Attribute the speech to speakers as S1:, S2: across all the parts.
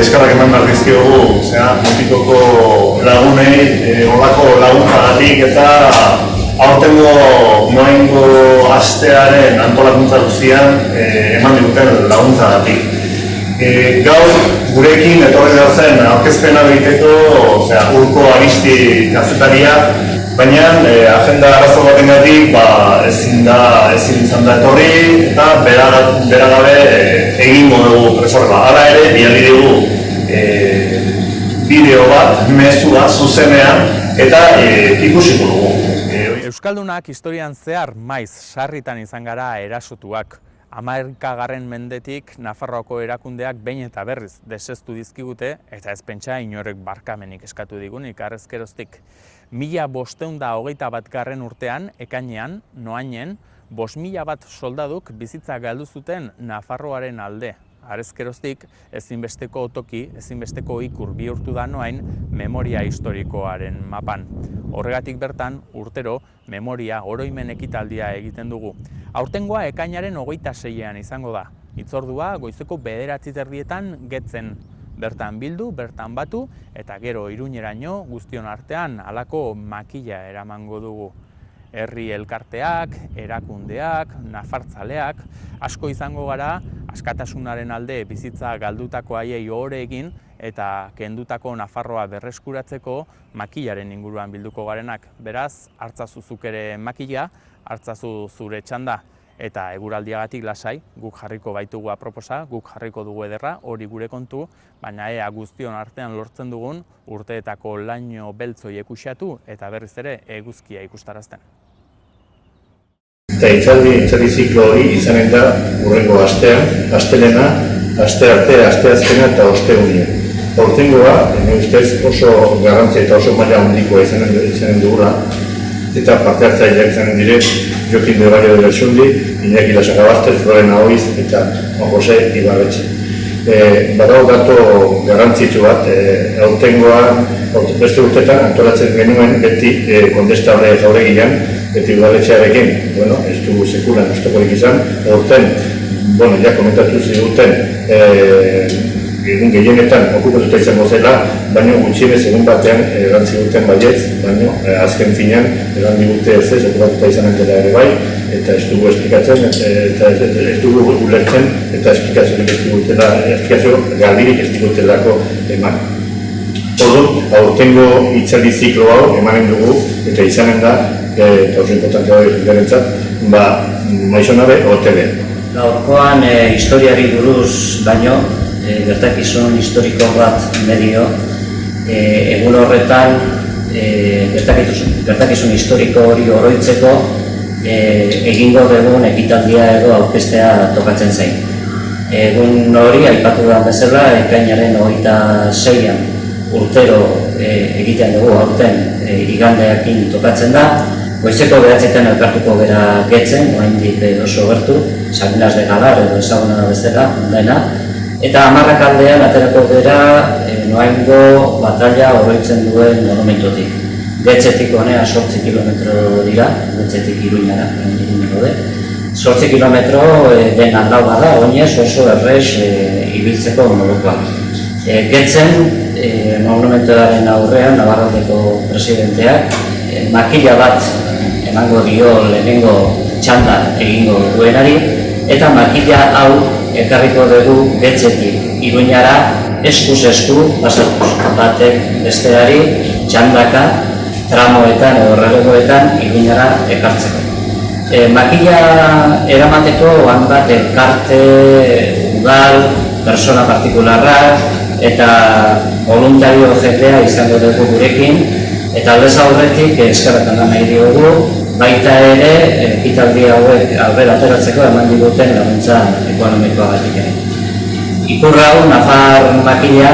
S1: eskarrak eman behar dizkiogu, Mutikoko lagunei, olako laguntzagatik eta aurtengo noaingo astearen antolakuntza guztian eman diguten laguntzagatik. Gaur gurekin etorri behar zen aurkezpena egiteko Urko Aristi kazetaria, baina agenda arazo batengatik ezin izan da etorri eta bera gabe egingo dugu presorba. Hala ere, bidali dugu bideo bat, mezua zuzenean eta ikusiko dugu.
S2: Euskaldunak historian zehar maiz sarritan izan gara erasotuak. 11. mendetik Nafarroako erakundeak behin eta berriz desestu dizkigute eta ez pentsa inorek barkamenik eskatu digunik arrezkeroztik. 1521 urtean, ekainean, noainen, 5.000 soldaduk bizitza galdu zuten Nafarroaren alde. Arrezkeroztik ezinbesteko otoki, ezinbesteko ikur bihurtu da noain memoria historikoaren mapan. Horregatik bertan, urtero, memoria oroimen ekitaldia egiten dugu. Aurtengoa ekainaren 26ean izango da. Hitzordua goizeko 9:30 Getzen. Bertan bildu, bertan batu, eta gero Iruñeraino guztion artean halako makila eramango dugu. Herri elkarteak, erakundeak, nafartzaleak, asko izango gara, askatasunaren alde bizitza galdutako haiei ohore egin eta kendutako Nafarroa berreskuratzeko makilaren inguruan bilduko garenak. Beraz, hartzazu zuk ere makila, hartzazu zure txanda. Eta eguraldiagatik lasai, guk jarriko baitugu aproposa, guk jarriko dugu ederra, hori gure kontu, baina ea guztion artean lortzen dugun urteetako laino beltzoi ekusiatu eta berriz ere eguzkia ikustarazten.
S3: Eta itzaldi ziklo hori izanen da hurrengo astean, astelena, astearte, asteazkena eta ostegunia. Aurtengoa, nire ustez oso garrantzia eta oso maila handikoa izanen dugula, eta parte hartzaileak izanen dire, Jokin de Barrio de Belsundi, Iñaki Lasagabaster, Florena Oiz eta Jose Ibarretxe. Badago dato garrantzitsu bat, aurtengoa, beste urtetan antolatzen genuen beti kondestable jauregian, beti udaletxearekin, ez dugu sekulan oztokorik izan, aurten, ja komentatu ziguten, egun gehienetan okupatuta izango zela, baina gutxienez egun batean erantzi duten baietz, baina azken finean erantzi dute ez okupatuta izanen dela ere bai, eta ez dugu esplikatzen, eta ez dugu ulertzen, eta esplikazio galdirik ez digutelako eman. Orduan, aurtengo hitzaldi ziklo hau emanen dugu, eta izanen da, eta oso importantea hori jenderentzat, Maizonabe OTB.
S4: Gaurkoan historiari buruz baino, gertakizun historiko bat medio, egun horretan gertakizun historiko hori oroitzeko egingo dugun ekitaldia edo aurkeztea tokatzen zain. Egun hori aipatu da bezala, ekainaren 26an urtero egiten dugu aurten igandeakin tokatzen da. Goizeko 9etan elkartuko gara Getzen, oraindik oso gertu, Sabinas de Galar edo ezaguna bezala dena. Eta 10 aldean aterako gara noaingo batalla oroitzen duen monumentotik. Getzetik honea 8 kilometro dira, Getzetik Iruñara, 8 kilometro dena lau bada, oinez oso errez ibiltzeko modukoa. Getzen monumentoaren aurrean, Navarraldeko presidenteak, makila bat emango dio lehenengo txanda egingo duenari, eta makila hau ekarriko dugu Getzetik Iruñara eskuz esku pasatuz. Batek besteari txandaka, tramoetan edo relegoetan Iruñara ekartzeko. Makila eramateko hanbat elkarte, udal, persona partikularra eta voluntario jendea izango dugu gurekin, eta aldez aurretik eskerrak nahi diogu, baita ere ekitaldi hauek aurrera ateratzeko eman diguten laguntza ekonomikoagatik ere. Ikur hau, Nafar makila,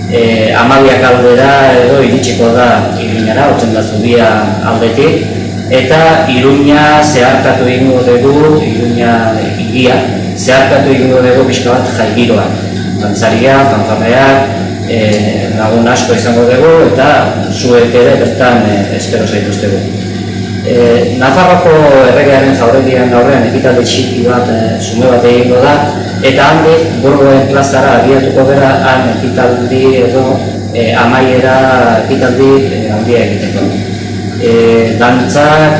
S4: 12 aldera edo iritsiko da Iruñara, Otzenda Zubia aldetik, eta Iruña zeharkatu egingo dugu, Iruña hiria, zeharkatu egingo dugu pixka bat jaigiroan. Dantzaria, fanfarreak, lagun asko izango dugu eta zuek ere bertan espero zaituztegu. Nafarroko erregearen jauregian aurrean ekitaldi txiki bat, zume bat egingo da, eta handik Burgoen plazara abiatuko gara han ekitaldi edo amaiera ekitaldi handia egiteko. Dantzak,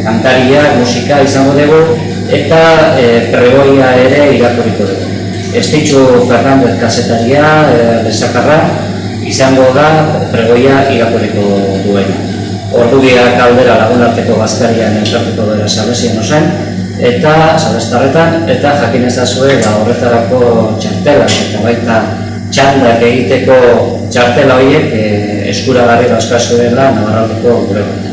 S4: kantariak, musika izango dugu, eta pregoia ere irakurriko dugu. Estitxu Fernandez kazetaria, lesakarra, izango da pregoia irakurriko duena. Ordubiak aldera Lagunarteko bazkarian entratuko dira Salesian ozen, eta Salestarretan, eta jakin ezazue horretarako txartelak eta baita txandak egiteko txartela horiek eskuragarri dauzkazuela Navarraldeko Bulegoan.